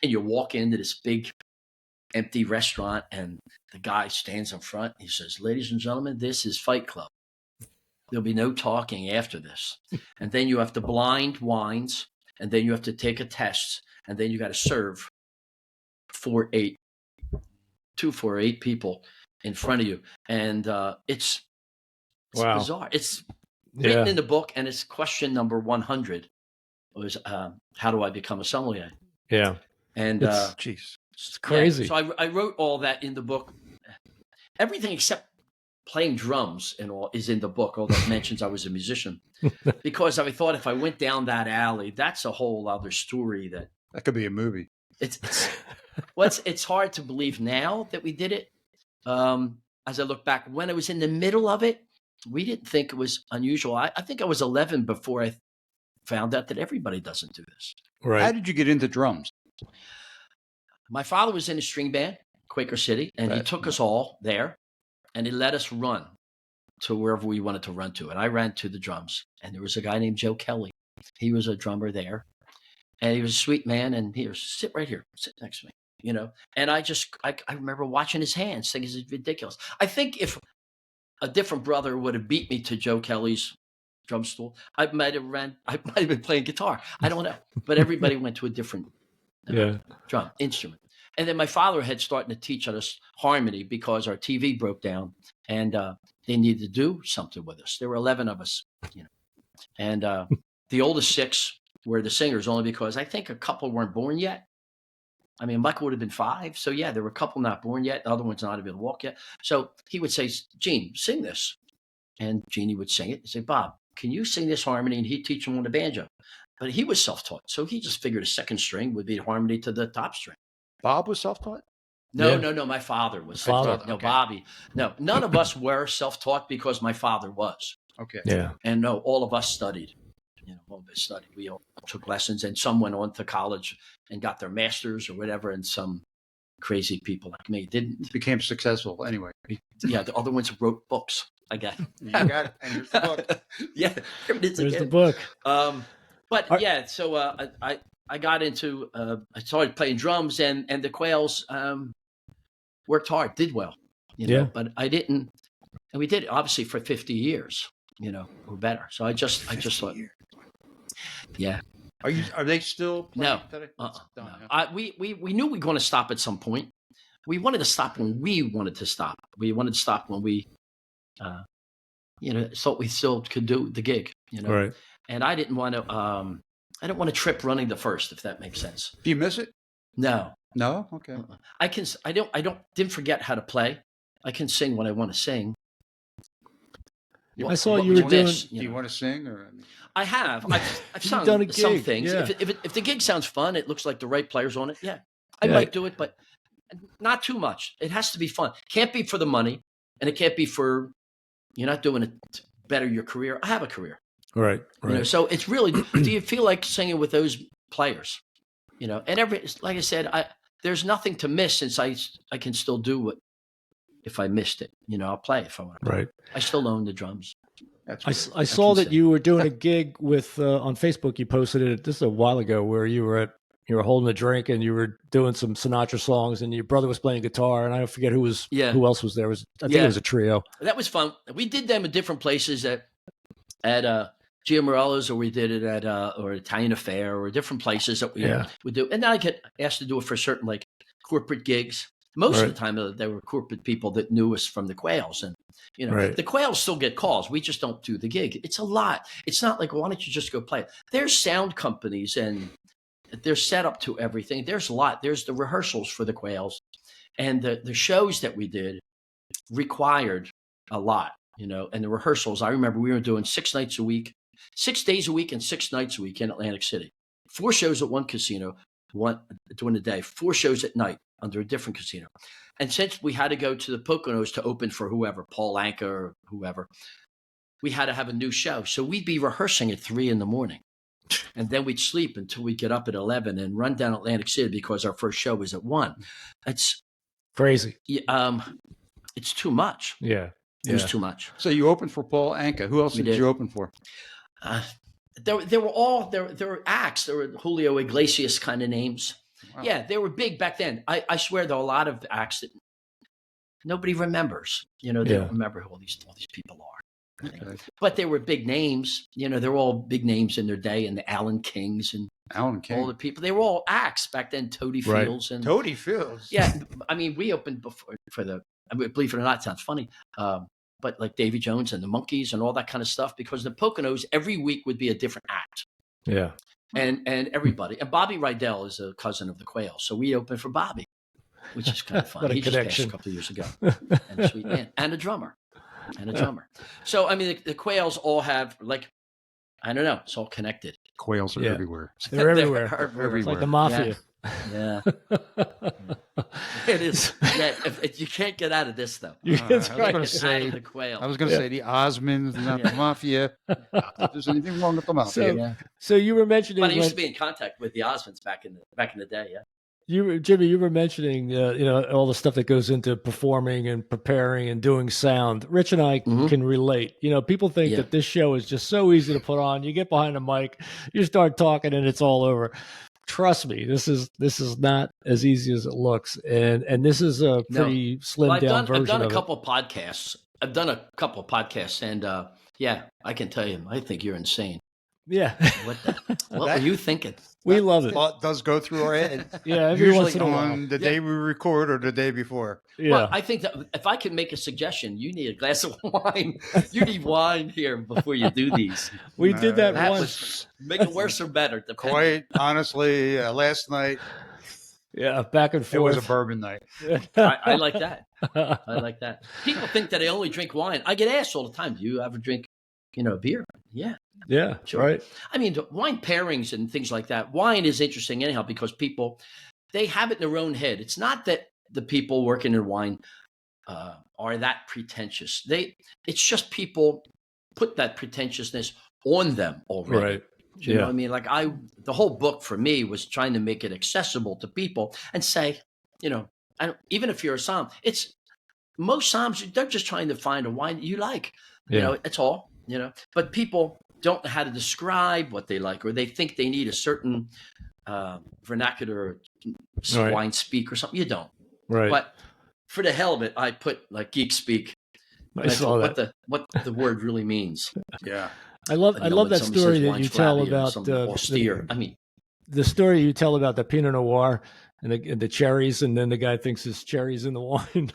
And you walk into this big empty restaurant, and the guy stands in front. He says, "Ladies and gentlemen, this is Fight Club. There'll be no talking after this. And then you have to blind wines, and then you have to take a test, and then you got to serve 8 people in front of you." And it's Wow. bizarre. It's written in the book, and it's question number 100 was, how do I become a sommelier? Yeah. And Jeez. It's crazy. So I wrote all that in the book. Everything except playing drums and all is in the book, although it mentions I was a musician. Because I thought if I went down that alley, that's a whole other story that could be a movie. It's hard to believe now that we did it. As I look back, when I was in the middle of it, we didn't think it was unusual. I think I was 11 before I found out that everybody doesn't do this. Right. How did you get into drums? My father was in a string band, Quaker City, and he took us all there, and he let us run to wherever we wanted to run to. And I ran to the drums, and there was a guy named Joe Kelly. He was a drummer there, and he was a sweet man. And here, sit right here, sit next to me, And I remember watching his hands, thinking it's ridiculous. I think if a different brother would have beat me to Joe Kelly's drum stool, I might have been playing guitar. I don't know, but everybody went to a different drum instrument. And then my father had started to teach us harmony because our TV broke down, and they needed to do something with us. There were 11 of us, and the oldest 6 were the singers, only because I think a couple weren't born yet. I mean, Michael would have been 5. So yeah, there were a couple not born yet. The other one's not able to walk yet. So he would say, "Gene, sing this." And Jeannie would sing it. He'd say, "Bob, can you sing this harmony?" And he'd teach him on the banjo. But he was self-taught. So he just figured a second string would be harmony to the top string. Bob was self-taught? No. My father was self-taught. No, okay. Bobby. No, none of us were self-taught because my father was. Okay. Yeah. And no, all of us studied. All of us studied. We all took lessons, and some went on to college and got their masters or whatever, and some crazy people like me didn't. Became successful anyway. Yeah, the other ones wrote books. I got it. You got it. And here's the book. Yeah, there's the book. But yeah, so I got into I started playing drums, and the Quailes worked hard, did well, but I didn't, and we did it obviously for 50 years, or better. So I just thought, yeah. Are they still playing today? No. We knew we were going to stop at some point. We wanted to stop when we wanted to stop. We wanted to stop when we, thought we still could do the gig, Right. And I didn't want to. I don't want to trip running the first, if that makes sense. Do you miss it? No. No. Okay. Didn't forget how to play. I can sing when I want to sing. I saw you were doing. Do you want to sing or? I have. I've sung done a gig. Some things. Yeah. If the gig sounds fun, it looks like the right players on it. Yeah, I might do it, but not too much. It has to be fun. Can't be for the money, and it can't be for you're not doing it to better your career. I have a career. Right. So it's really. Do you feel like singing with those players? And like I said, there's nothing to miss since I can still do it. If I missed it, I'll play if I want to. Right. I still own the drums. I saw that you were doing a gig with on Facebook. You posted it. This is a while ago, where you were holding a drink and you were doing some Sinatra songs, and your brother was playing guitar, and I forget who else was there. I think it was a trio. That was fun. We did them at different places at Gio Morello's, or we did it at or Italian Affair, or different places that we would do. And then I get asked to do it for certain like corporate gigs. Most of the time, there were corporate people that knew us from the Quailes, and the Quailes still get calls. We just don't do the gig. It's a lot. It's not like, why don't you just go play it? There's sound companies, and they're set up to everything. There's a lot. There's the rehearsals for the Quailes, and the shows that we did required a lot. And the rehearsals. I remember we were doing 6 nights a week, 6 days a week, and 6 nights a week in Atlantic City. 4 shows at one casino, 1 during the day, 4 shows at night under a different casino. And since we had to go to the Poconos to open for whoever, Paul Anka or whoever, we had to have a new show. So we'd be rehearsing at 3 a.m. and then we'd sleep until we get up at 11 and run down Atlantic City because our first show was at 1. It's crazy. It's too much. Yeah. It was too much. So you opened for Paul Anka. Who else did you open for? There were acts. There were Julio Iglesias kind of names. Yeah, they were big back then. I swear there are a lot of acts that nobody remembers. They don't remember who all these people are. Okay. But they were big names. They're all big names in their day, and the Allen Kings and Alan King. all the people. They were all acts back then. Toady Fields and Toady Fields. Yeah, I mean, we opened before believe it or not, it sounds funny, but like Davy Jones and the Monkees and all that kind of stuff, because the Poconos every week would be a different act. Yeah. And everybody. And Bobby Rydell is a cousin of the Quaile, so we opened for Bobby, which is kind of fun. What a He just passed connection. a couple of years ago. And a sweet man. And a drummer. So, I mean, the Quails all have, like, I don't know, it's all connected. Quails are everywhere. They're everywhere. Everywhere. It's like the mafia. Yeah. It is. Yeah, if you can't get out of this, though. That's I was right. going to say, The Quail. I was going to say the Osmonds, not the mafia. Not that there's anything wrong with the mafia. So you were mentioning But I used to be in contact with the Osmonds back in the day. Yeah. Jimmy, you were mentioning, all the stuff that goes into performing and preparing and doing sound. Rich and I can relate. People think that this show is just so easy to put on. You get behind a mic, you start talking, and it's all over. Trust me, this is not as easy as it looks, and this is a pretty slimmed down version. I've done of a couple podcasts. And I can tell you, I think you're insane. Yeah. What were you thinking? We love it. Thought does go through our head. Yeah, every once Usually in a while. on the day we record or the day before. Yeah. Well, I think that if I can make a suggestion, you need a glass of wine. You need wine here before you do these. We did that That once. Make it worse or better. depending. Quite honestly, last night Yeah, back and forth. it was a bourbon night. I like that. I like that. People think that I only drink wine. I get asked all the time, do you ever drink, beer? Yeah. Yeah, Sure. right. I mean, the wine pairings and things like that. Wine is interesting anyhow because people, they have it in their own head. It's not that the people working in wine are that pretentious. It's just people put that pretentiousness on them already. Right. You know what I mean? Like the whole book for me was trying to make it accessible to people and say, even if you're a Somm, most Somms, they're just trying to find a wine that you like. It's all, but people don't know how to describe what they like, or they think they need a certain vernacular wine speak or something. You don't. Right. But for the hell of it, I put like geek speak. I saw that. What the word really means. Yeah. I love when that somebody story says that wine's you tell flabby or about something austere. I mean, the story you tell about the Pinot Noir and the cherries, and then the guy thinks there's cherries in the wine.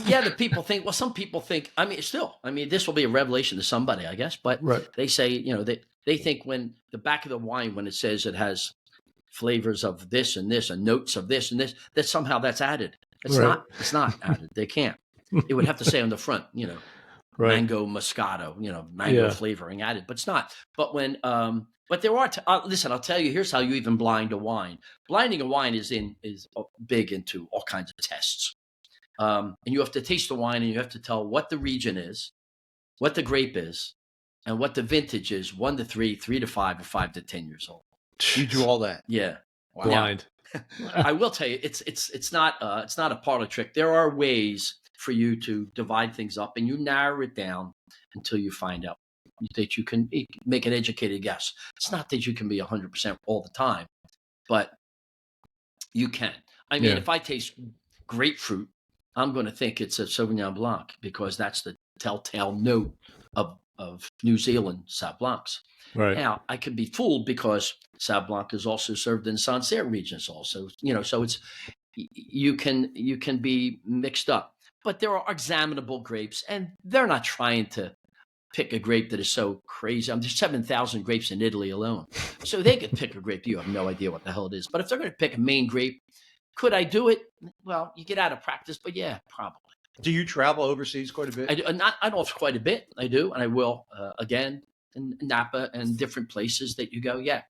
yeah, the people think. Well, some people think. This will be a revelation to somebody, I guess. But they say, they think when the back of the wine, when it says it has flavors of this and this and notes of this and this, that somehow that's added. It's not. It's not added. They can't. It would have to say on the front, mango Moscato, mango flavoring added, but it's not. But when, but there are. Listen, I'll tell you. Here's how you even blind a wine. Blinding a wine is big into all kinds of tests. And you have to taste the wine, and you have to tell what the region is, what the grape is, and what the vintage is: 1 to 3, 3 to 5, or 5 to 10 years old. You do all that. Yeah. Wow. Blind. I will tell you, it's not a parlor trick. There are ways for you to divide things up, and you narrow it down until you find out that you can make an educated guess. It's not that you can be 100% all the time, but you can. I mean, if I taste grapefruit, I'm going to think it's a Sauvignon Blanc because that's the telltale note of New Zealand Sauv Blancs. Right. Now, I could be fooled because Sauv Blanc is also served in Sancerre regions also, so it's you can be mixed up. But there are examinable grapes, and they're not trying to pick a grape that is so crazy. There's 7,000 grapes in Italy alone. So they could pick a grape. You have no idea what the hell it is. But if they're going to pick a main grape, could I do it? Well, you get out of practice, but yeah, probably. Do you travel overseas quite a bit? I do. I don't quite a bit. I do, and I will again in Napa and different places that you go. Yeah,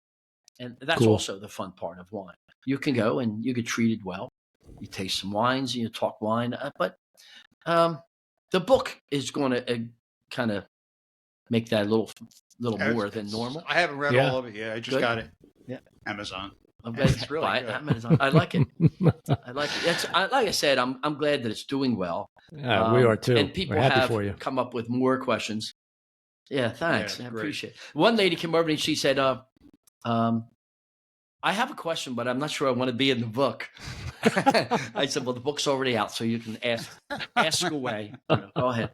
and that's also the fun part of wine. You can go and you get treated well. You taste some wines and you talk wine, but the book is going to kind of make that a little more than normal. I haven't read all of it yet. I just got it. Yeah, Amazon. It's really good. Amazon. I like it. I like it. Like I said, I'm glad that it's doing well. We are too. And people have come up with more questions. Yeah, thanks. I appreciate it. One lady came over and she said, I have a question, but I'm not sure I want to be in the book. I said, well, the book's already out, so you can ask away. Go ahead.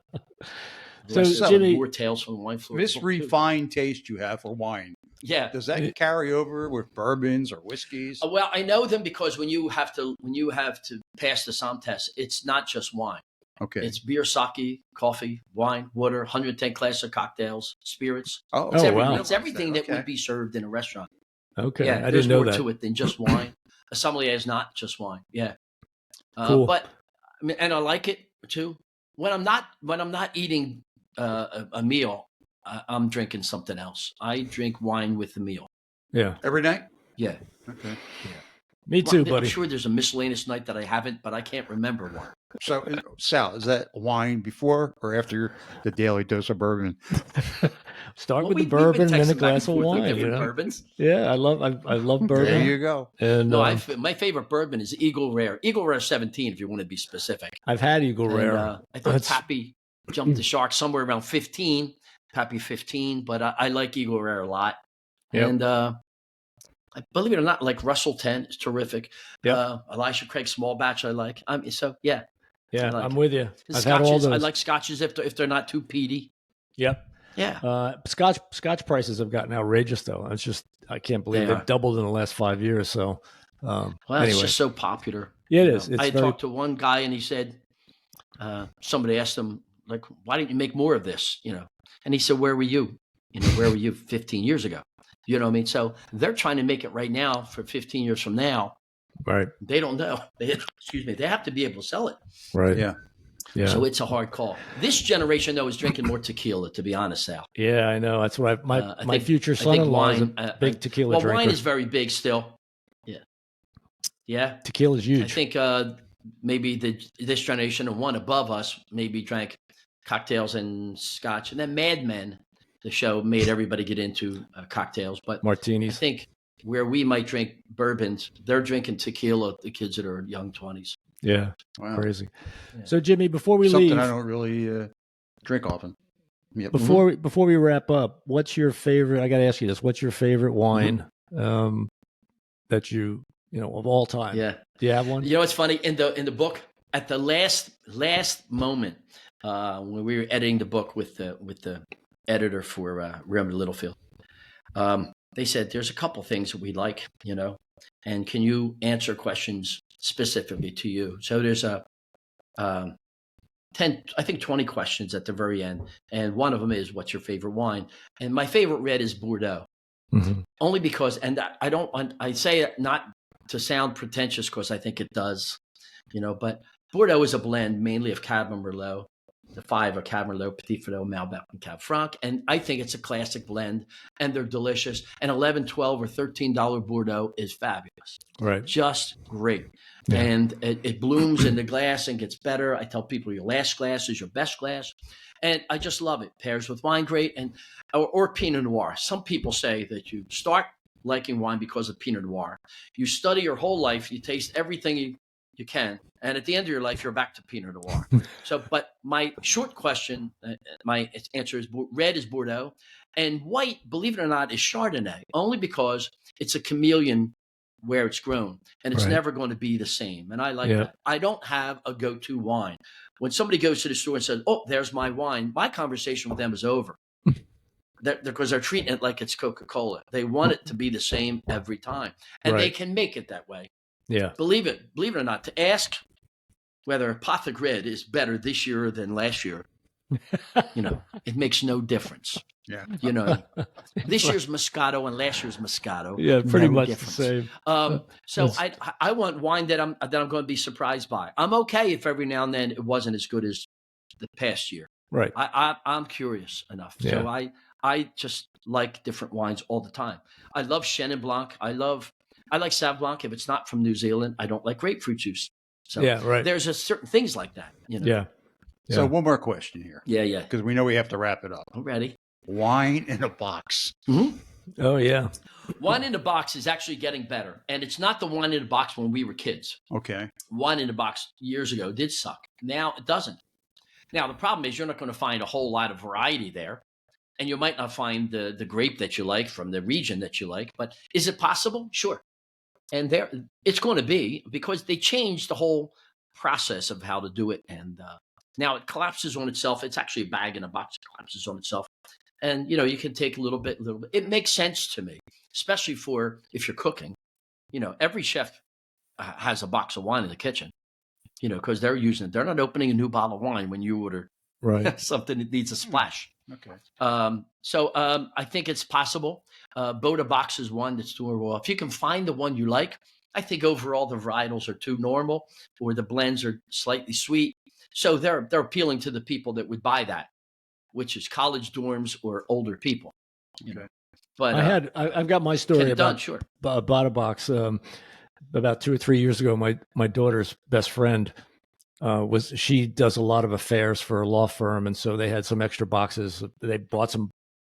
So, Jimmy, more tales from the wine floor. This refined taste you have for wine, yeah, does that carry over with bourbons or whiskeys? Well, I know them because when you have to pass the SOM test, it's not just wine. Okay. It's beer, sake, coffee, wine, water, 110 classic cocktails, spirits. Oh, wow. It's everything that would be served in a restaurant. Okay. Yeah, I there's didn't know more that. to it than just wine. A sommelier is not just wine. Yeah. Cool. But I mean, and I like it too. When I'm not eating a meal, I'm drinking something else. I drink wine with the meal. Yeah. Every night? Yeah. Okay. Yeah. Me too, buddy. I'm sure there's a miscellaneous night that I haven't, but I can't remember one. So, Sal, is that wine before or after the daily dose of bourbon? Start with the bourbon and then a glass of wine. Bourbons. Yeah, I love bourbon. There you go. And no, my favorite bourbon is Eagle Rare. Eagle Rare 17, if you want to be specific. I've had Eagle Rare. I think Pappy jumped the shark somewhere around 15. Pappy 15, but I like Eagle Rare a lot. Yep. And believe it or not, like Russell 10 is terrific. Yep. Elisha Craig Small Batch I like. Yeah. Yeah, like I'm with you. I've had all those. I like scotches if they're not too peaty. Yep. Yeah. Scotch prices have gotten outrageous though. It's just I can't believe they've doubled in the last 5 years. So anyway. It's just so popular. Yeah, it is. I talked to one guy and he said somebody asked him like, why didn't you make more of this? And he said, where were you? Where were you 15 years ago? You know what I mean? So they're trying to make it right now for 15 years from now. Right. They don't know. They have to be able to sell it. Right. Yeah. Yeah. So it's a hard call. This generation, though, is drinking more tequila, to be honest, Sal. Yeah, I know. That's what my future son-in-law is a big tequila drinker. Wine is very big still. Yeah. Yeah. Tequila is huge. I think maybe this generation and one above us maybe drank cocktails and scotch. And then Mad Men, the show, made everybody get into cocktails. But martinis. I think where we might drink bourbons, they're drinking tequila, the kids that are young 20s. Yeah. Wow. Crazy. Yeah. So, Jimmy, before we Something leave. I don't really drink often. Yep. Before we wrap up, what's your favorite? I got to ask you this. What's your favorite wine that you of all time? Yeah. Do you have one? It's funny in the book at the last moment when we were editing the book with the editor for Realm of Littlefield, they said there's a couple things that we like, and can you answer questions specifically to you? So there's 20 questions at the very end, and one of them is, what's your favorite wine? And my favorite red is Bordeaux, only because, and I say it not to sound pretentious because I think it does, but Bordeaux is a blend mainly of Cabernet Merlot. The 5 are Cabernet Merlot, Petit Verdot, Malbec, and Cab Franc. And I think it's a classic blend, and they're delicious. And $11, $12, or $13 Bordeaux is fabulous. Right. Just great. Yeah. And it blooms in the glass and gets better. I tell people your last glass is your best glass. And I just love it. Pairs with wine great, or Pinot Noir. Some people say that you start liking wine because of Pinot Noir. You study your whole life. You taste everything you can. And at the end of your life, you're back to Pinot Noir. But my short question, my answer is red is Bordeaux, and white, believe it or not, is Chardonnay, only because it's a chameleon where it's grown, and it's never going to be the same. And I like that. I don't have a go-to wine. When somebody goes to the store and says, oh, there's my wine, my conversation with them is over. Because they're treating it like it's Coca-Cola. They want it to be the same every time, and they can make it that way. Yeah. Believe it or not, to ask whether Apothic Red is better this year than last year, it makes no difference. Yeah. This year's Moscato and last year's Moscato. Yeah, pretty much difference. the same. So I want wine that I'm going to be surprised by. I'm okay if every now and then it wasn't as good as the past year. Right. I'm curious enough. Yeah. So I just like different wines all the time. I love Chenin Blanc. I like Sauv Blanc. If it's not from New Zealand, I don't like grapefruit juice. So there's certain things like that. Yeah. So one more question here. Yeah. Because we know we have to wrap it up. I'm ready. Wine in a box. Mm-hmm. Oh, yeah. Wine in a box is actually getting better. And it's not the wine in a box when we were kids. Okay. Wine in a box years ago did suck. Now it doesn't. Now, the problem is you're not going to find a whole lot of variety there. And you might not find the grape that you like from the region that you like. But is it possible? Sure. and there it's going to be, because they changed the whole process of how to do it, and now it collapses on itself. It's actually a bag in a box that collapses on itself, and you can take a little bit. It makes sense to me, especially for if you're cooking. Every chef has a box of wine in the kitchen, because they're not opening a new bottle of wine when you order something that needs a splash. Okay. So I think it's possible. Boda box is one that's doing well. If you can find the one you like, I think overall the varietals are too normal, or the blends are slightly sweet. So they're appealing to the people that would buy that, which is college dorms or older people. Okay. But I've got my story about Boda box. About 2 or 3 years ago, my daughter's best friend she does a lot of affairs for a law firm, and so they had some extra boxes. They bought some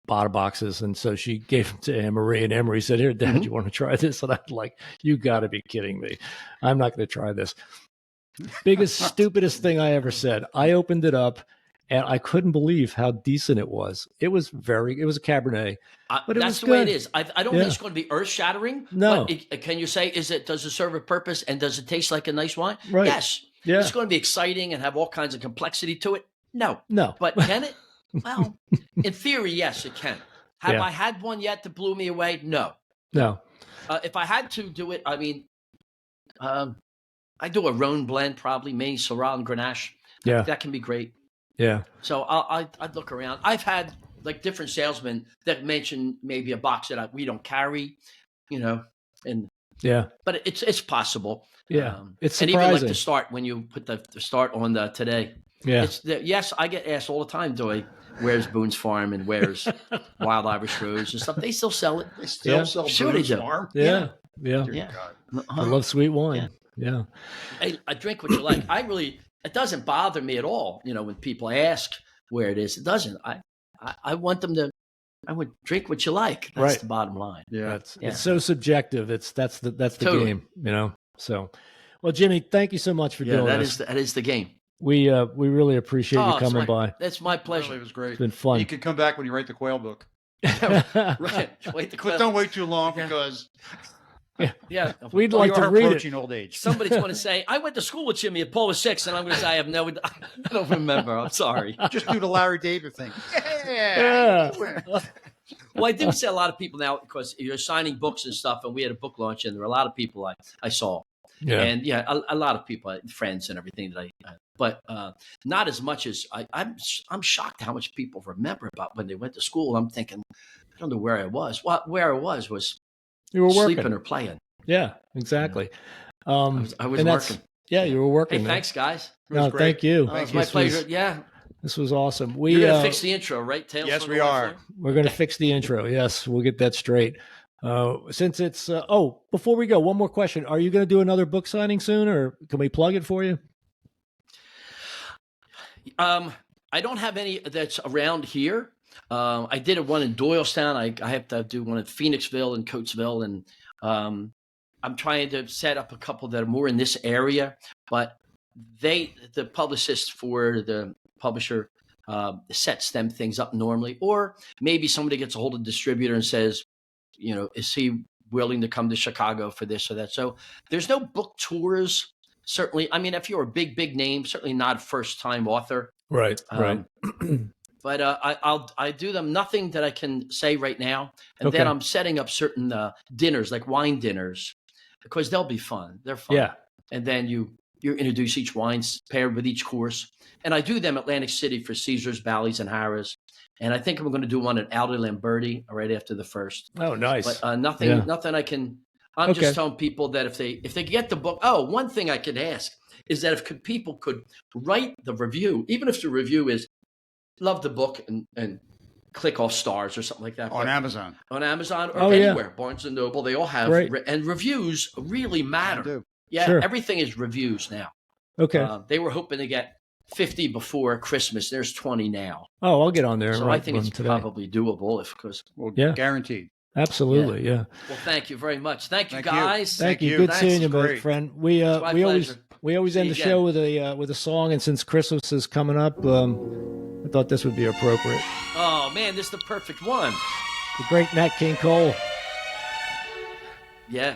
Boda boxes, and so she gave them to Anne-Marie, and Anne-Marie said, "Here, Dad, you want to try this?" And I'm like, "You got to be kidding me! I'm not going to try this." Biggest, stupidest thing I ever said. I opened it up, and I couldn't believe how decent it was. It was a Cabernet, but that's the way it is. I don't think it's going to be earth shattering. No. But can you say, does it serve a purpose, and does it taste like a nice wine? Right. Yes. Yeah. It's going to be exciting and have all kinds of complexity to it. No. But can it? Well, in theory, yes, it can. Have I had one yet that blew me away? No. If I had to do it, I mean, I do a Rhone blend, probably Maine, Syrah, and Grenache. Yeah. That can be great. Yeah. So I'd look around. I've had like different salesmen that mention maybe a box that we don't carry, and but it's possible. Yeah, it's surprising. And even like the start, when you put the start on today. Yeah. Yes, I get asked all the time, where's Boone's Farm and where's Wild Irish Rose and stuff. They still sell it. They still sell Boone's Farm? Yeah. I love sweet wine. Yeah. I drink what you like. It doesn't bother me at all, when people ask where it is. It doesn't. I want them to. I would drink what you like. That's the bottom line. Yeah. It's so subjective. That's the game, So, well, Jimmy, thank you so much for doing this. That is the game. We really appreciate you coming by. It's my pleasure. It was great. It's been fun. You can come back when you write the Quaile book. Right. But don't wait too long because we'd like to read approaching it. Old age. Somebody's going to say, "I went to school with Jimmy at Paul 6," and I'm going to say, "I don't remember. I'm sorry." Just do the Larry David thing. Yeah. Well, I do see a lot of people now, because you're signing books and stuff, and we had a book launch, and there were a lot of people I saw. Yeah. And a lot of people, friends and everything but not as much as I'm shocked how much people remember about when they went to school. I'm thinking, I don't know where I was. Where I was you were working. sleeping or playing. Yeah, exactly. I was working. Yeah, you were working. Hey, thanks, guys. No, thank you. It's my pleasure. This was awesome. You're going to fix the intro, right, Tails? Yes, we are. We're going to fix the intro. Yes, we'll get that straight. Since it's before we go, one more question. Are you going to do another book signing soon, or can we plug it for you? I don't have any that's around here. I did one in Doylestown. I have to do one in Phoenixville and Coatesville, and I'm trying to set up a couple that are more in this area. But the publicist for the publisher sets them things up normally, or maybe somebody gets a hold of the distributor and says, is he willing to come to Chicago for this or that? So there's no book tours. Certainly, I mean, if you're a big name, certainly not a first-time author. Right. But I do them. Nothing that I can say right now. And then I'm setting up certain dinners, like wine dinners, because they'll be fun. They're fun. Yeah. And then you introduce each wine paired with each course. And I do them Atlantic City for Caesars, Bally's, and Harrah's. And I think I'm going to do one at Aldo Lamberti right after the first. Oh, nice. But nothing I can. I'm just telling people that if they get the book. Oh, one thing I could ask is that if people could write the review, even if the review is love the book and click off stars or something like that. On Amazon. On Amazon or anywhere. Barnes & Noble, they all have. And reviews really matter. They do. Yeah, sure. Everything is reviews now. Okay. They were hoping to get 50 before Christmas. There's 20 now. Oh, I'll get on there. So I think it's probably doable guaranteed. Absolutely, yeah. Well, thank you very much. Thank you, guys. Thank you. Good seeing you, my friend. We always end the show with a song, and since Christmas is coming up, I thought this would be appropriate. Oh man, this is the perfect one. The great Nat King Cole. Yeah.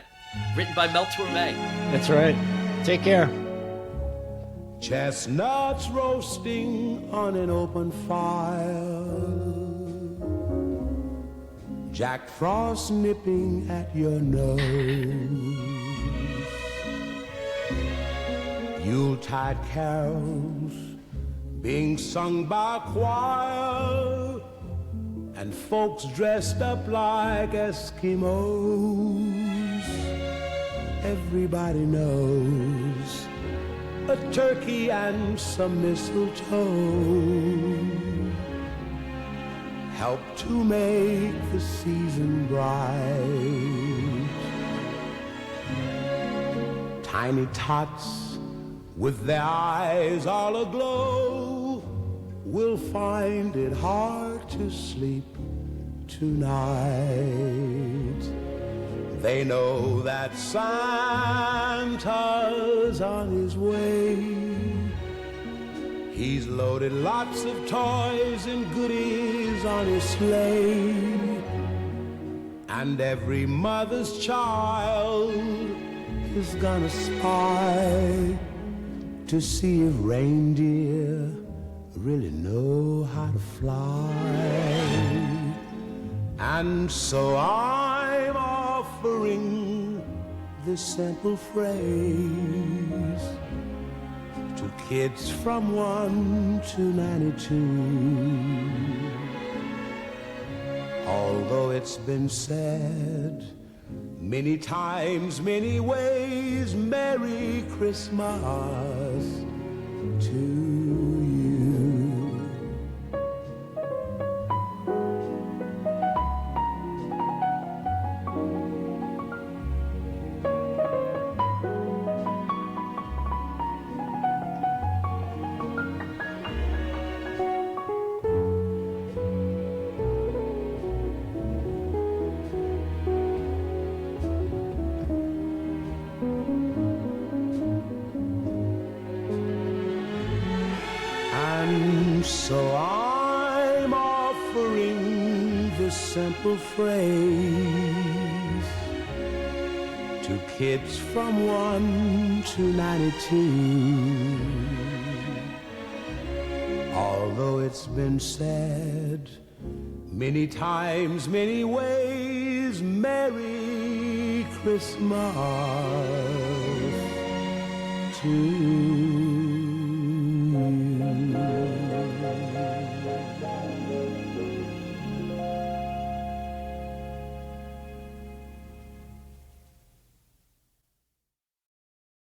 Written by Mel Torme. That's right. Take care. Chestnuts roasting on an open fire, Jack Frost nipping at your nose, Yuletide carols being sung by a choir, and folks dressed up like Eskimos. Everybody knows a turkey and some mistletoe help to make the season bright. Tiny tots with their eyes all aglow will find it hard to sleep tonight. They know that Santa's on his way. He's loaded lots of toys and goodies on his sleigh, and every mother's child is gonna spy to see if reindeer really know how to fly. And so I'm offering this simple phrase to kids from 1 to 92. Although it's been said many times, many ways, Merry Christmas to you. So I'm offering this simple phrase to kids from 1 to 92. Although it's been said many times, many ways, Merry Christmas to you.